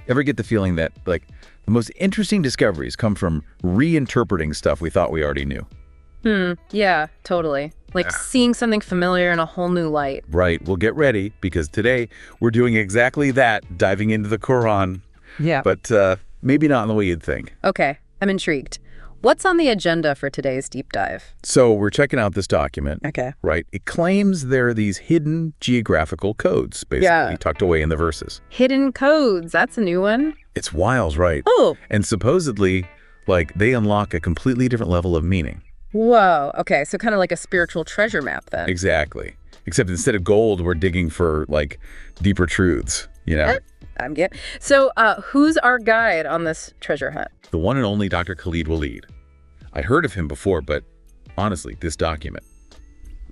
Ever get the feeling that, like, the most interesting discoveries come from reinterpreting stuff we thought we already knew? Yeah, totally. Like seeing something familiar in a whole new light. Right. Well, get ready, because today we're doing exactly that, diving into the Quran. Yeah. But maybe not in the way you'd think. Okay, I'm intrigued. What's on the agenda for today's deep dive? So we're checking out this document. Okay. Right. It claims there are these hidden geographical codes, basically, tucked away in the verses. Hidden codes. That's a new one. It's wild, right? Oh. And supposedly, like, they unlock a completely different level of meaning. Whoa. Okay, so kind of like a spiritual treasure map then. Exactly. Except instead of gold, we're digging for, like, deeper truths, you know? I'm getting. So who's our guide on this treasure hunt? The one and only Dr. Khalid وليد. I'd heard of him before, but honestly, this document,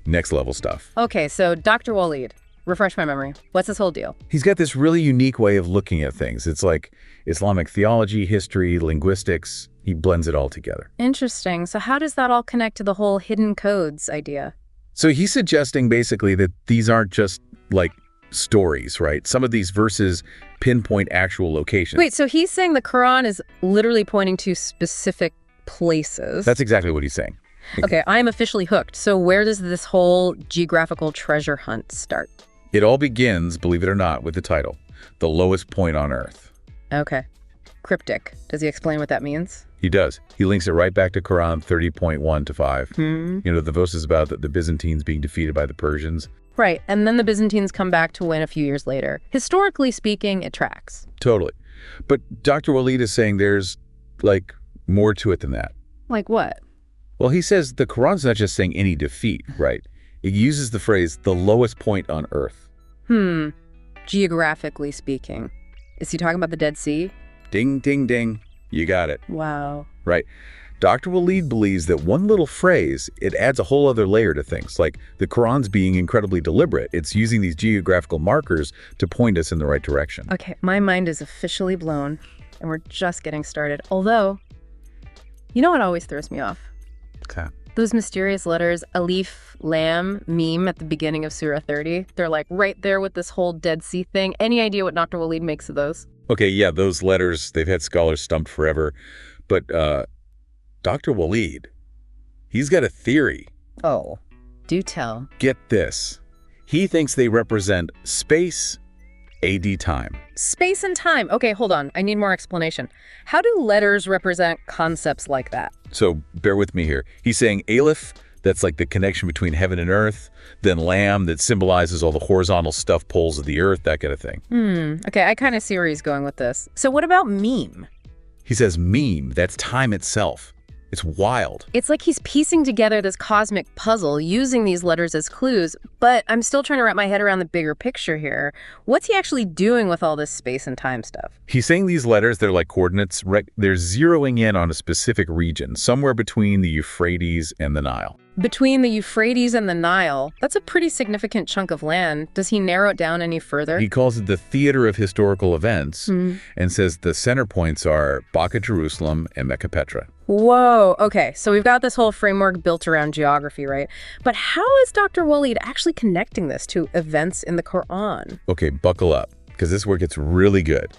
next level stuff. Okay, so Dr. وليد, refresh my memory. What's this whole deal? He's got this really unique way of looking at things. It's like Islamic theology, history, linguistics. He blends it all together. Interesting. So how does that all connect to the whole hidden codes idea? So he's suggesting basically that these aren't just like stories, right? Some of these verses pinpoint actual locations. Wait, so he's saying the Quran is literally pointing to specific places? That's exactly what he's saying. Okay, I'm officially hooked. So where does this whole geographical treasure hunt start? It all begins, believe it or not, with the title, The Lowest Point on Earth. Okay. Cryptic. Does he explain what that means? He does. He links it right back to Quran 30.1-5. You know, the verses about the Byzantines being defeated by the Persians. Right, and then the Byzantines come back to win a few years later. Historically speaking, it tracks. Totally. But Dr. وليد is saying there's, like, more to it than that. Like what? Well, he says the Quran's not just saying any defeat, right? It uses the phrase, the lowest point on Earth. Geographically speaking. Is he talking about the Dead Sea? Ding, ding, ding. You got it. Wow. Right. Dr. وليد believes that one little phrase, it adds a whole other layer to things, like the Quran's being incredibly deliberate. It's using these geographical markers to point us in the right direction. Okay, my mind is officially blown, and we're just getting started. Although, you know what always throws me off? Okay. Those mysterious letters, Alif, Lam, Mim, at the beginning of Surah 30. They're like right there with this whole Dead Sea thing. Any idea what Dr. وليد makes of those? Okay, yeah, those letters, they've had scholars stumped forever. But Dr. وليد, he's got a theory. Oh, do tell. Get this. He thinks they represent space, AD time. Space and time. Okay, hold on. I need more explanation. How do letters represent concepts like that? So bear with me here. He's saying Aleph, that's like the connection between heaven and earth. Then Lam, that symbolizes all the horizontal stuff poles of the earth, that kind of thing. Okay, I kind of see where he's going with this. So what about Mim? He says meme, that's time itself. It's wild. It's like he's piecing together this cosmic puzzle using these letters as clues, but I'm still trying to wrap my head around the bigger picture here. What's he actually doing with all this space and time stuff? He's saying these letters, they're like coordinates. They're zeroing in on a specific region, somewhere between the Euphrates and the Nile. Between the Euphrates and the Nile, that's a pretty significant chunk of land. Does he narrow it down any further? He calls it the theater of historical events and says the center points are Bacca, Jerusalem, and Mecca, Petra. Whoa, okay, so we've got this whole framework built around geography, right? But how is Dr. وليد actually connecting this to events in the Quran? Okay, buckle up, because this is where it gets really good.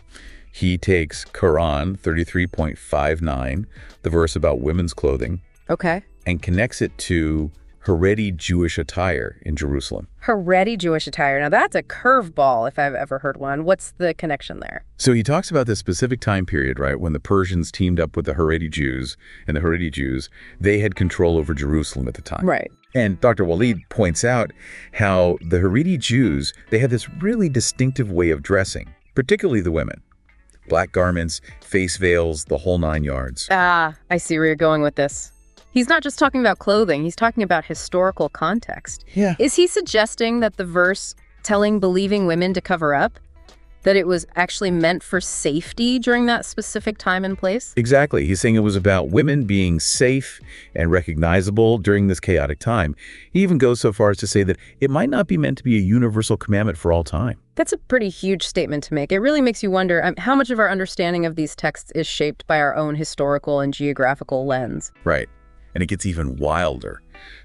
He takes Quran 33.59, the verse about women's clothing, Okay. and connects it to Haredi Jewish attire in Jerusalem. Haredi Jewish attire. Now that's a curveball if I've ever heard one. What's the connection there? So he talks about this specific time period, right, when the Persians teamed up with the Haredi Jews, and the Haredi Jews, they had control over Jerusalem at the time. Right. And Dr. وليد points out how the Haredi Jews, they had this really distinctive way of dressing, particularly the women. Black garments, face veils, the whole 9 yards. Ah, I see where you're going with this. He's not just talking about clothing, he's talking about historical context. Yeah. Is he suggesting that the verse telling believing women to cover up, that it was actually meant for safety during that specific time and place? Exactly. He's saying it was about women being safe and recognizable during this chaotic time. He even goes so far as to say that it might not be meant to be a universal commandment for all time. That's a pretty huge statement to make. It really makes you wonder how much of our understanding of these texts is shaped by our own historical and geographical lens. Right. And it gets even wilder.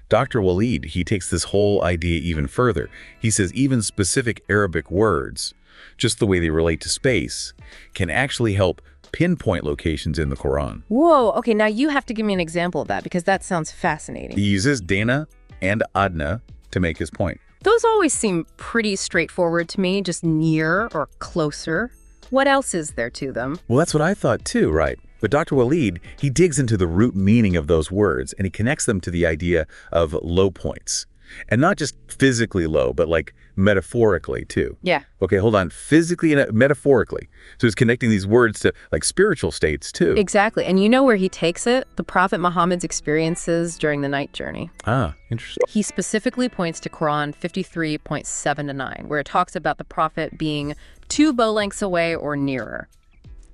Dr. وليد, he takes this whole idea even further. He says even specific Arabic words, just the way they relate to space, can actually help pinpoint locations in the Quran. Whoa, okay, now you have to give me an example of that because that sounds fascinating. He uses Dana and Adna to make his point. Those always seem pretty straightforward to me, just near or closer. What else is there to them? Well, that's what I thought too, right? But Dr. وليد, he digs into the root meaning of those words, and he connects them to the idea of low points. And not just physically low, but like metaphorically too. Yeah. Okay, hold on. Physically and metaphorically. So he's connecting these words to like spiritual states too. Exactly. And you know where he takes it? The Prophet Muhammad's experiences during the night journey. Ah, interesting. He specifically points to Quran 53.7-9, where it talks about the Prophet being 2 bow lengths away or nearer.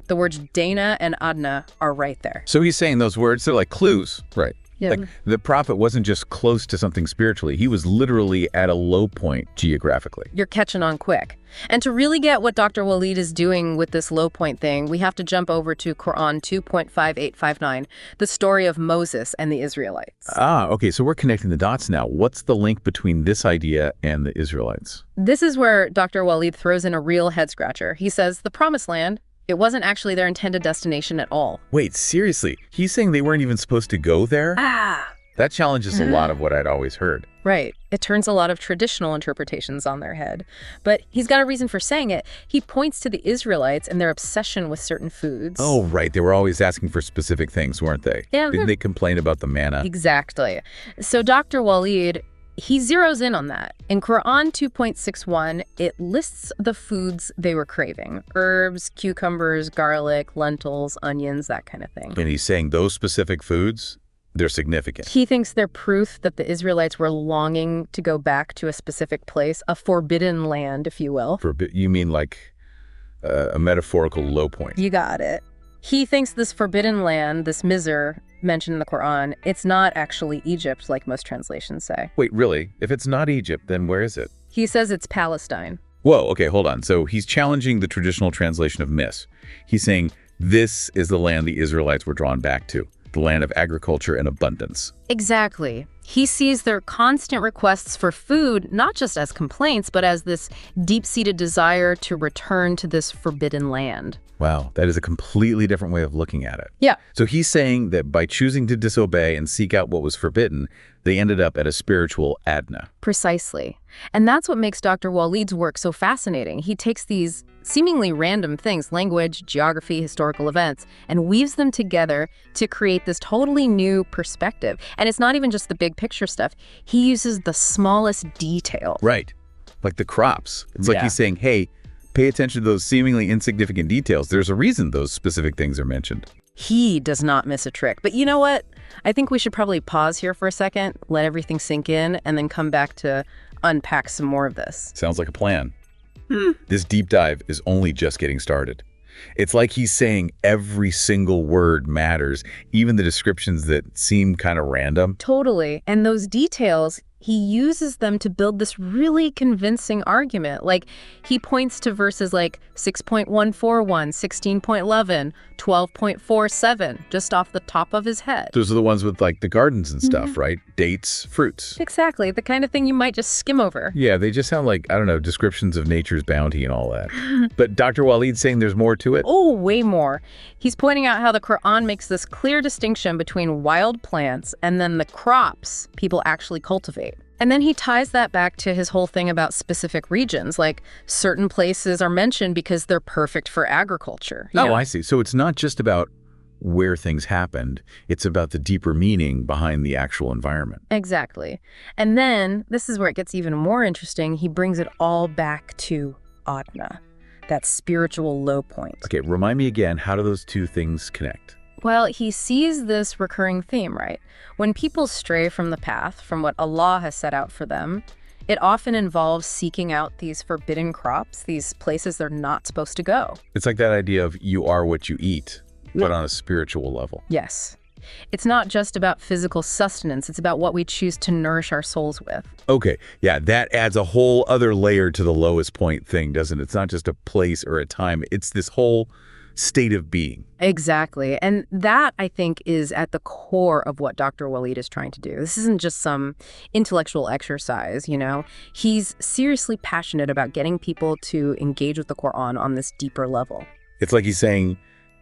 The words Dana and Adna are right there. So he's saying those words, they're like clues. Right. Yeah. Like the prophet wasn't just close to something spiritually. He was literally at a low point geographically. You're catching on quick. And to really get what Dr. وليد is doing with this low point thing, we have to jump over to Quran 2.5859, the story of Moses and the Israelites. Ah, okay. So we're connecting the dots now. What's the link between this idea and the Israelites? This is where Dr. وليد throws in a real head-scratcher. He says, the Promised Land, it wasn't actually their intended destination at all. Wait, seriously? He's saying they weren't even supposed to go there? Ah! That challenges a lot of what I'd always heard. Right. It turns a lot of traditional interpretations on their head. But he's got a reason for saying it. He points to the Israelites and their obsession with certain foods. Oh, right. They were always asking for specific things, weren't they? Yeah. Didn't they complain about the manna? Exactly. So Dr. وليد, he zeroes in on that. In Quran 2.61, it lists the foods they were craving. Herbs, cucumbers, garlic, lentils, onions, that kind of thing. And he's saying those specific foods, they're significant. He thinks they're proof that the Israelites were longing to go back to a specific place, a forbidden land, if you will. You mean like a metaphorical low point? You got it. He thinks this forbidden land, this Misr, mentioned in the Quran, it's not actually Egypt like most translations say. Wait, really? If it's not Egypt, then where is it? He says it's Palestine. Whoa, okay, hold on. So he's challenging the traditional translation of Misr. He's saying this is the land the Israelites were drawn back to, the land of agriculture and abundance. Exactly. He sees their constant requests for food not just as complaints, but as this deep-seated desire to return to this forbidden land. Wow, that is a completely different way of looking at it. Yeah. So he's saying that by choosing to disobey and seek out what was forbidden, they ended up at a spiritual Adna. Precisely. And that's what makes Dr. وليد's work so fascinating. He takes these seemingly random things, language, geography, historical events, and weaves them together to create this totally new perspective. And it's not even just the big picture stuff. He uses the smallest detail. Right. Like the crops. It's like Yeah. he's saying, hey, pay attention to those seemingly insignificant details. There's a reason those specific things are mentioned. He does not miss a trick. But you know what? I think we should probably pause here for a second, let everything sink in, and then come back to unpack some more of this. Sounds like a plan. This deep dive is only just getting started. It's like he's saying every single word matters, even the descriptions that seem kind of random. Totally. And those details, he uses them to build this really convincing argument. Like, he points to verses like 6.141, 16.11, 12.47, just off the top of his head. Those are the ones with like the gardens and stuff, right? Dates, fruits. Exactly. The kind of thing you might just skim over. Yeah, they just sound like, I don't know, descriptions of nature's bounty and all that. But Dr. وليd's saying there's more to it? Oh, way more. He's pointing out how the Quran makes this clear distinction between wild plants and then the crops people actually cultivate. And then he ties that back to his whole thing about specific regions, like certain places are mentioned because they're perfect for agriculture. You know? I see. So it's not just about where things happened, it's about the deeper meaning behind the actual environment. Exactly. And then, this is where it gets even more interesting, he brings it all back to Adna, that spiritual low point. Okay, remind me again, how do those two things connect? Well, he sees this recurring theme, right? When people stray from the path, from what Allah has set out for them, it often involves seeking out these forbidden crops, these places they're not supposed to go. It's like that idea of you are what you eat, but on a spiritual level. Yes. It's not just about physical sustenance, it's about what we choose to nourish our souls with. Okay, yeah, that adds a whole other layer to the lowest point thing, doesn't it? It's not just a place or a time, it's this whole state of being. Exactly. And that, I think, is at the core of what Dr. وليد is trying to do. This isn't just some intellectual exercise, you know? He's seriously passionate about getting people to engage with the Quran on this deeper level. It's like he's saying,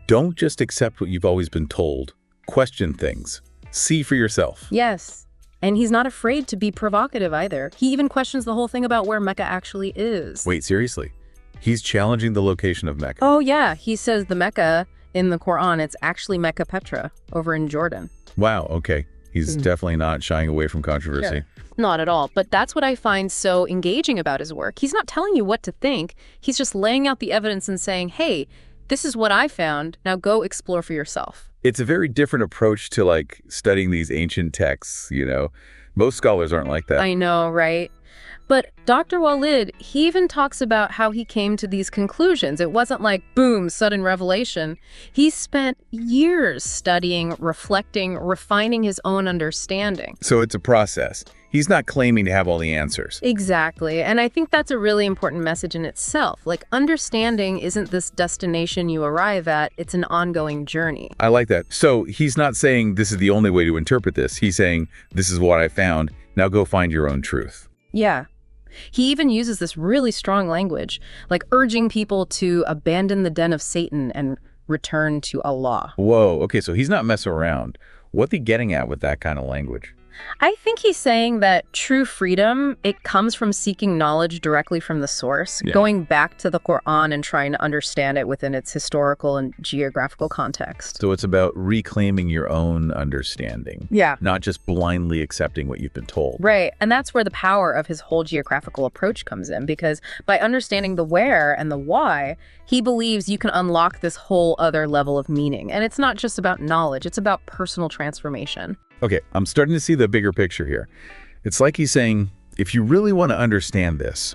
don't just accept what you've always been told. Question things. See for yourself. Yes. And he's not afraid to be provocative either. He even questions the whole thing about where Mecca actually is. Wait, seriously? He's challenging the location of Mecca. Oh, yeah. He says the Mecca in the Quran, it's actually Mecca Petra over in Jordan. Wow, okay. He's definitely not shying away from controversy. Sure. Not at all. But that's what I find so engaging about his work. He's not telling you what to think. He's just laying out the evidence and saying, hey, this is what I found. Now go explore for yourself. It's a very different approach to like studying these ancient texts, you know. Most scholars aren't like that. I know, right? But Dr. وليد, he even talks about how he came to these conclusions. It wasn't like, boom, sudden revelation. He spent years studying, reflecting, refining his own understanding. So it's a process. He's not claiming to have all the answers. Exactly. And I think that's a really important message in itself. Like, understanding isn't this destination you arrive at. It's an ongoing journey. I like that. So he's not saying this is the only way to interpret this. He's saying, this is what I found. Now go find your own truth. Yeah. He even uses this really strong language, like urging people to abandon the den of Satan and return to Allah. Whoa, okay, so he's not messing around. What's he getting at with that kind of language? I think he's saying that true freedom, it comes from seeking knowledge directly from the source, going back to the Quran and trying to understand it within its historical and geographical context. So it's about reclaiming your own understanding. Yeah. Not just blindly accepting what you've been told. Right. And that's where the power of his whole geographical approach comes in, because by understanding the where and the why, he believes you can unlock this whole other level of meaning. And it's not just about knowledge, it's about personal transformation. Okay, I'm starting to see the bigger picture here. It's like he's saying, if you really want to understand this,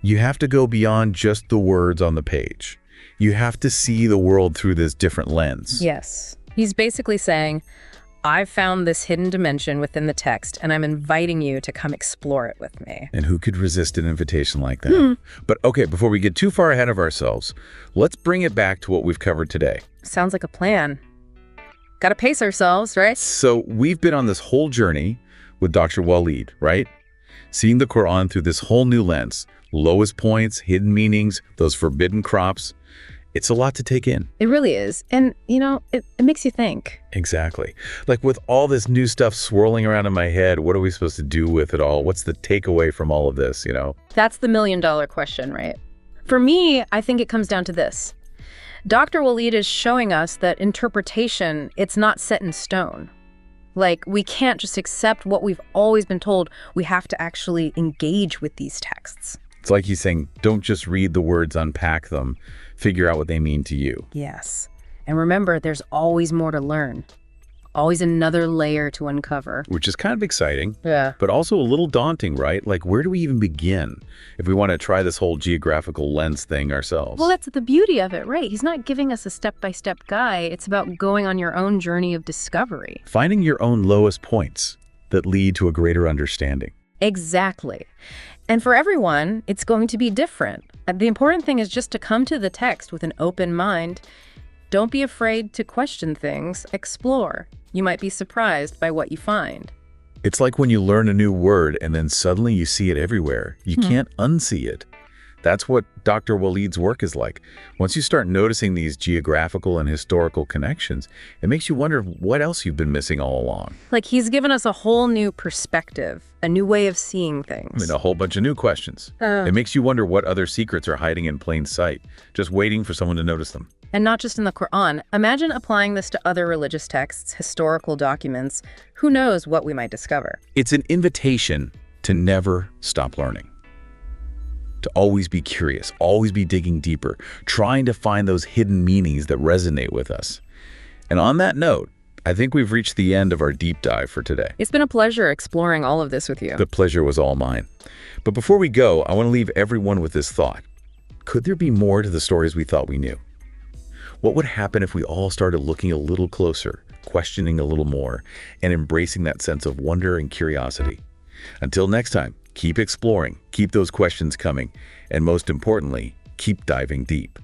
you have to go beyond just the words on the page. You have to see the world through this different lens. Yes. He's basically saying, I've found this hidden dimension within the text, and I'm inviting you to come explore it with me. And who could resist an invitation like that? But okay, before we get too far ahead of ourselves, let's bring it back to what we've covered today. Sounds like a plan. Gotta pace ourselves, right? So we've been on this whole journey with Dr. وليد, right? Seeing the Quran through this whole new lens, lowest points, hidden meanings, those forbidden crops. It's a lot to take in. It really is. And, you know, it makes you think. Exactly. Like with all this new stuff swirling around in my head, what are we supposed to do with it all? What's the takeaway from all of this, you know? That's the million-dollar question, right? For me, I think it comes down to this. Dr. وليد is showing us that interpretation, it's not set in stone. Like, we can't just accept what we've always been told. We have to actually engage with these texts. It's like he's saying, don't just read the words, unpack them, figure out what they mean to you. Yes. And remember, there's always more to learn. Always another layer to uncover. Which is kind of exciting, Yeah. but also a little daunting, right? Like, where do we even begin if we want to try this whole geographical lens thing ourselves? Well, that's the beauty of it, right? He's not giving us a step-by-step guide. It's about going on your own journey of discovery. Finding your own lowest points that lead to a greater understanding. Exactly. And for everyone, it's going to be different. The important thing is just to come to the text with an open mind. Don't be afraid to question things. Explore. You might be surprised by what you find. It's like when you learn a new word and then suddenly you see it everywhere. You can't unsee it. That's what Dr. وليد's work is like. Once you start noticing these geographical and historical connections, it makes you wonder what else you've been missing all along. Like, he's given us a whole new perspective, a new way of seeing things. I mean, a whole bunch of new questions. It makes you wonder what other secrets are hiding in plain sight, just waiting for someone to notice them. And not just in the Quran. Imagine applying this to other religious texts, historical documents. Who knows what we might discover? It's an invitation to never stop learning. To always be curious, always be digging deeper, trying to find those hidden meanings that resonate with us. And on that note, I think we've reached the end of our deep dive for today. It's been a pleasure exploring all of this with you. The pleasure was all mine. But before we go, I want to leave everyone with this thought. Could there be more to the stories we thought we knew? What would happen if we all started looking a little closer, questioning a little more, and embracing that sense of wonder and curiosity? Until next time, keep exploring, keep those questions coming, and most importantly, keep diving deep.